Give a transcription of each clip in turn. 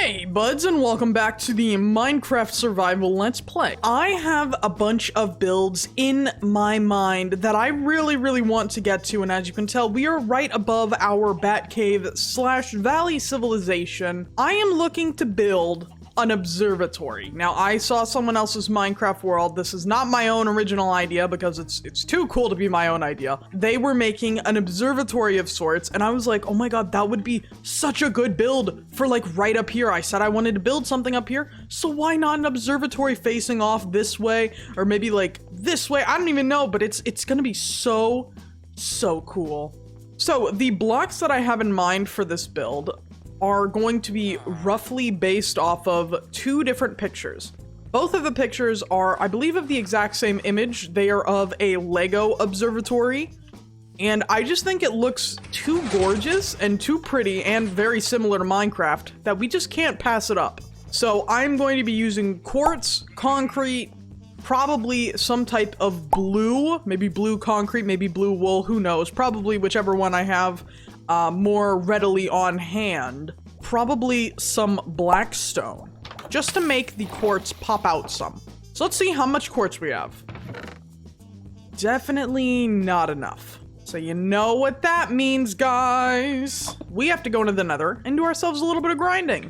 Hey buds, and welcome back to the Minecraft Survival Let's Play. I have a bunch of builds in my mind that I really want to get to, and as you can tell, we are right above our Batcave/Valley civilization. I am looking to build an observatory. Now, I saw someone else's Minecraft world. This is not my own original idea because it's too cool to be my own idea. They were making an observatory of sorts, and I was like, oh my god, that would be such a good build for like right up here. I said I wanted to build something up here, so why not an observatory facing off this way, or maybe like this way? I don't even know, but it's gonna be so cool. So the blocks that I have in mind for this build are going to be roughly based off of two different pictures. Both of the pictures are, I believe, of the exact same image. They are of a Lego observatory, and I just think it looks too gorgeous and too pretty and very similar to Minecraft that we just can't pass it up. So I'm going to be using quartz, concrete, probably some type of blue, maybe blue concrete, maybe blue wool, who knows, probably whichever one I have more readily on hand. Probably some black stone, just to make the quartz pop out some. So let's see how much quartz we have. Definitely not enough. So you know what that means, guys. We have to go into the nether and do ourselves a little bit of grinding.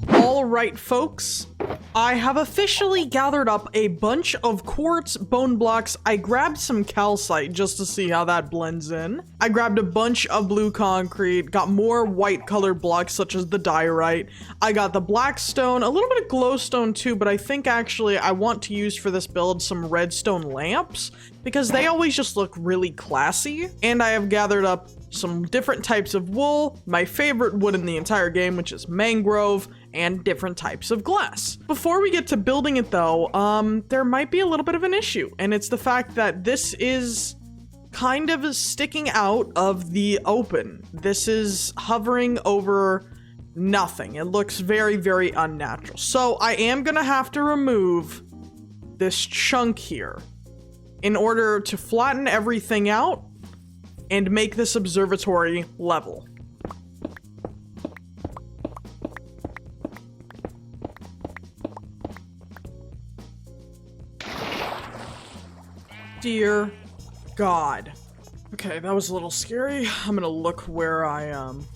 Alright folks, I have officially gathered up a bunch of quartz bone blocks. I grabbed some calcite just to see how that blends in. I grabbed a bunch of blue concrete, got more white colored blocks such as the diorite. I got the black stone, a little bit of glowstone too, but I think actually I want to use for this build some redstone lamps because they always just look really classy. And I have gathered up some different types of wool, my favorite wood in the entire game, which is mangrove, and different types of glass. Before we get to building it though, there might be a little bit of an issue, and it's the fact that this is kind of sticking out of the open. This is hovering over nothing. It looks very unnatural. So I am gonna have to remove this chunk here in order to flatten everything out and make this observatory level. Dear God. Okay, that was a little scary. I'm gonna look where I'm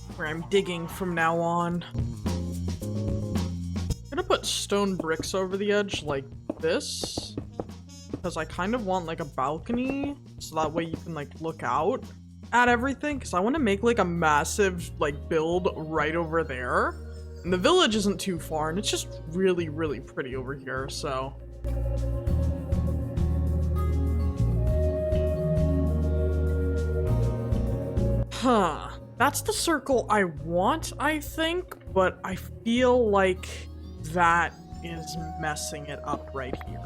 digging from now on. I'm gonna put stone bricks over the edge like this, because I kind of want like a balcony, so that way you can like look out at everything, because I want to make like a massive like build right over there. And the village isn't too far, and it's just really pretty over here, so. Huh, that's the circle I want, I think, but I feel like that is messing it up right here.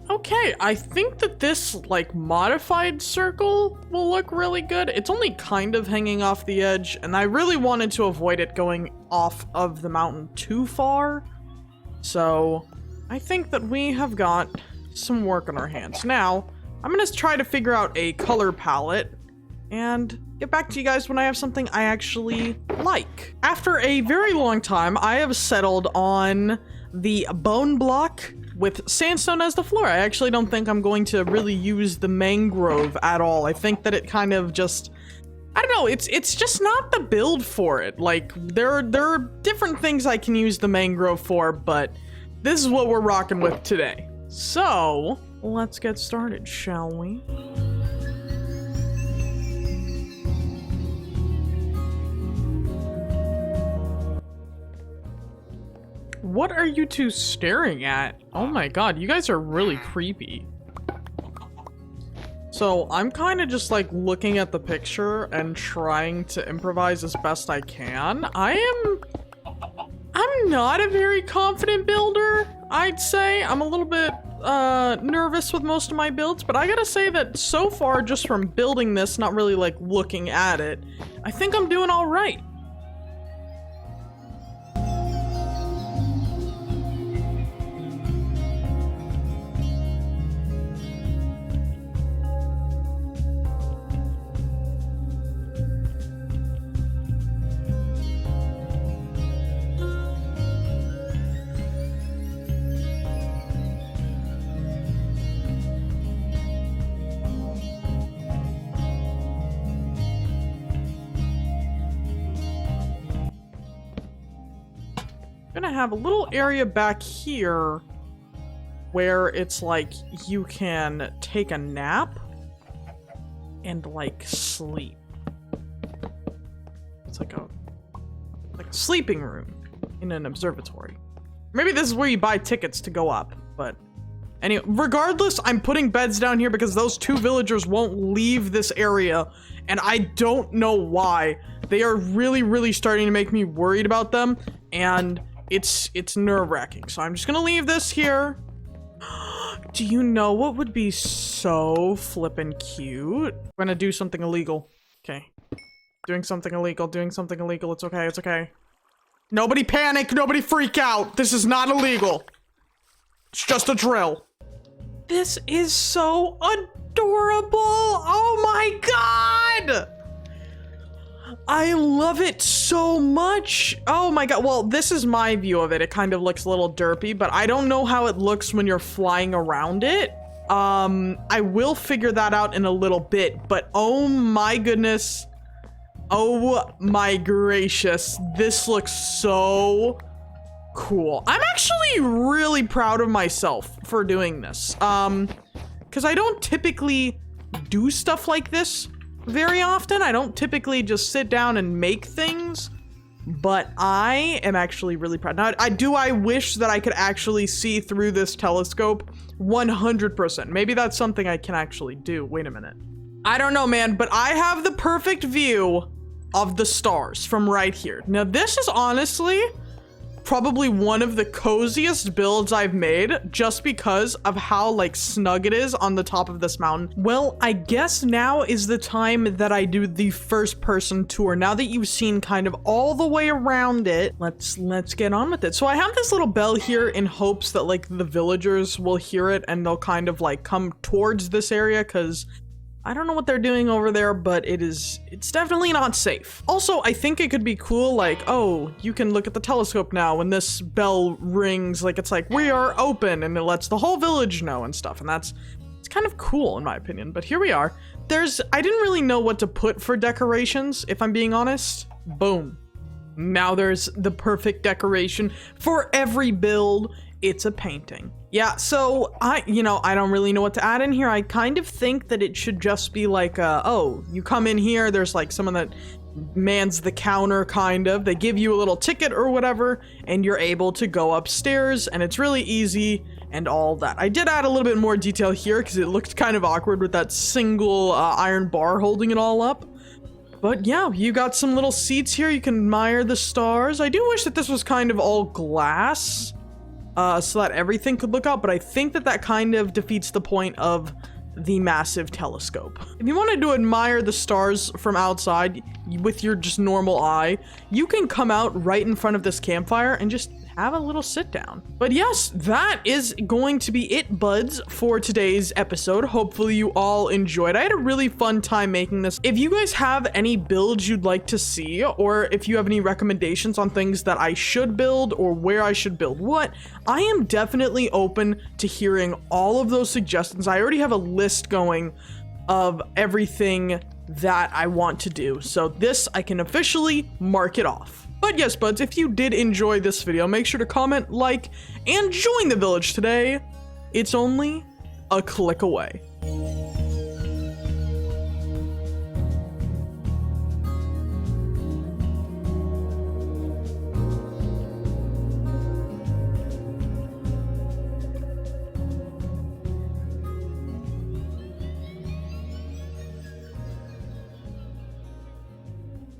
Okay, I think that this, like, modified circle will look really good. It's only kind of hanging off the edge, and I really wanted to avoid it going off of the mountain too far. So, I think that we have got some work on our hands. Now, I'm gonna try to figure out a color palette and get back to you guys when I have something I actually like. After a very long time, I have settled on the bone block with sandstone as the floor. I actually don't think I'm going to really use the mangrove at all. I think that it kind of just, I don't know, it's just not the build for it. Like, there are different things I can use the mangrove for, but this is what we're rocking with today. So, let's get started, shall we? What are you two staring at? Oh my god, you guys are really creepy. So I'm kind of just like looking at the picture and trying to improvise as best I can. I'm not a very confident builder, I'd say. I'm a little bit nervous with most of my builds, but I gotta say that so far, just from building this, not really like looking at it, I think I'm doing all right. Gonna have a little area back here where it's like you can take a nap and like sleep. It's like a sleeping room in an observatory. Maybe this is where you buy tickets to go up, but anyway, regardless, I'm putting beds down here because those two villagers won't leave this area, and I don't know why. They are really starting to make me worried about them, and it's nerve-wracking. So I'm just gonna leave this here. Do you know what would be so flippin' cute? I'm gonna do something illegal. Okay. Doing something illegal, it's okay, it's okay. Nobody panic, nobody freak out. This is not illegal. It's just a drill. This is so adorable. Oh my god! I love it so much. Oh my god. Well, this is my view of it. It kind of looks a little derpy, but I don't know how it looks when you're flying around it. I will figure that out in a little bit, but oh my goodness. Oh my gracious. This looks so cool. I'm actually really proud of myself for doing this. Because I don't typically do stuff like this very often. I don't typically just sit down and make things, but I am actually really proud. Now, I wish that I could actually see through this telescope 100%. Maybe that's something I can actually do. Wait a minute. I don't know, man, but I have the perfect view of the stars from right here. Now, this is honestly probably one of the coziest builds I've made just because of how like snug it is on the top of this mountain. Well, I guess now is the time that I do the first person tour. Now that you've seen kind of all the way around it, let's get on with it. So I have this little bell here in hopes that like the villagers will hear it and they'll kind of like come towards this area, because I don't know what they're doing over there, but it's definitely not safe. Also, I think it could be cool, like, oh, you can look at the telescope now when this bell rings, like it's like, we are open, and it lets the whole village know and stuff, and it's kind of cool in my opinion. But here we are. I didn't really know what to put for decorations, if I'm being honest. Boom. Now there's the perfect decoration for every build. It's a painting. Yeah, so I don't really know what to add in here. I kind of think that it should just be like, oh, you come in here, there's like someone that mans the counter, kind of. They give you a little ticket or whatever, and you're able to go upstairs, and it's really easy and all that. I did add a little bit more detail here because it looked kind of awkward with that single iron bar holding it all up. But yeah, you got some little seats here. You can admire the stars. I do wish that this was kind of all glass, so that everything could look out, but I think that kind of defeats the point of the massive telescope. If you wanted to admire the stars from outside with your just normal eye, you can come out right in front of this campfire and just have a little sit down. But yes, that is going to be it, buds, for today's episode. Hopefully you all enjoyed. I had a really fun time making this. If you guys have any builds you'd like to see, or if you have any recommendations on things that I should build or where I should build what, I am definitely open to hearing all of those suggestions. I already have a list going of everything that I want to do. So this, I can officially mark it off. But yes, buds, if you did enjoy this video, make sure to comment, like, and join the village today. It's only a click away.